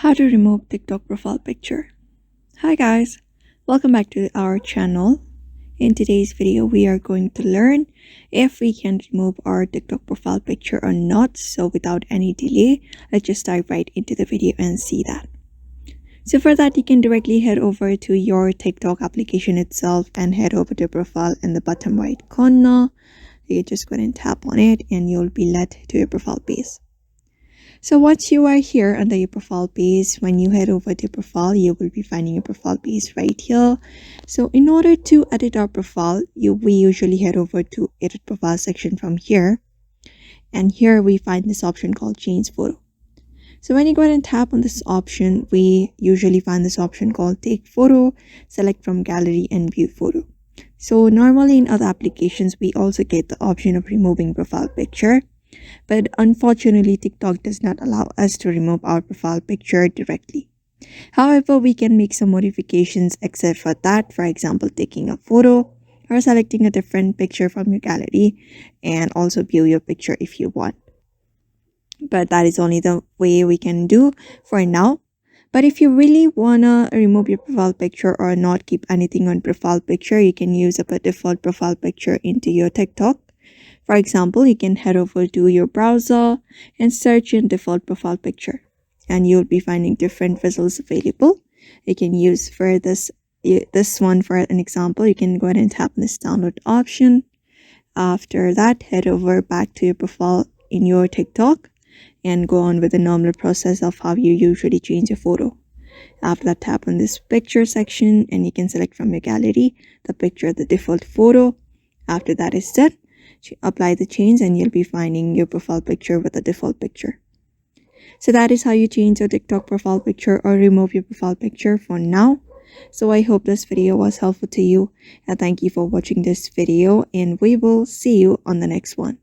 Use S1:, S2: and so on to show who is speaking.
S1: How to remove TikTok profile picture. Hi guys, welcome back to our channel. In today's video, we are going to learn if we can remove our TikTok profile picture or not. So without any delay, let's just dive right into the video and see that. So for that, you can directly head over to your TikTok application itself and head over to profile in the bottom right corner. You can just go ahead and tap on it and you'll be led to your profile page. So once you are here under your profile page, when you head over to profile, you will be finding your profile page right here. So in order to edit our profile, we usually head over to edit profile section from here. And here we find this option called change photo. So when you go ahead and tap on this option, we usually find this option called take photo, select from gallery and view photo. So normally in other applications, we also get the option of removing profile picture. But unfortunately, TikTok does not allow us to remove our profile picture directly. However, we can make some modifications except for that. For example, taking a photo or selecting a different picture from your gallery and also view your picture if you want. But that is only the way we can do for now. But if you really wanna remove your profile picture or not keep anything on profile picture, you can use a default profile picture into your TikTok. For example, you can head over to your browser and search in default profile picture and you'll be finding different results available. You can use for this one for an example. You can go ahead and tap on this download option. After that, head over back to your profile in your TikTok and go on with the normal process of how you usually change your photo. After that, tap on this picture section and you can select from your gallery the picture, the default photo. After that is done, apply the change and you'll be finding your profile picture with the default picture. So that is how you change your TikTok profile picture or remove your profile picture for now. So I hope this video was helpful to you and thank you for watching this video and we will see you on the next one.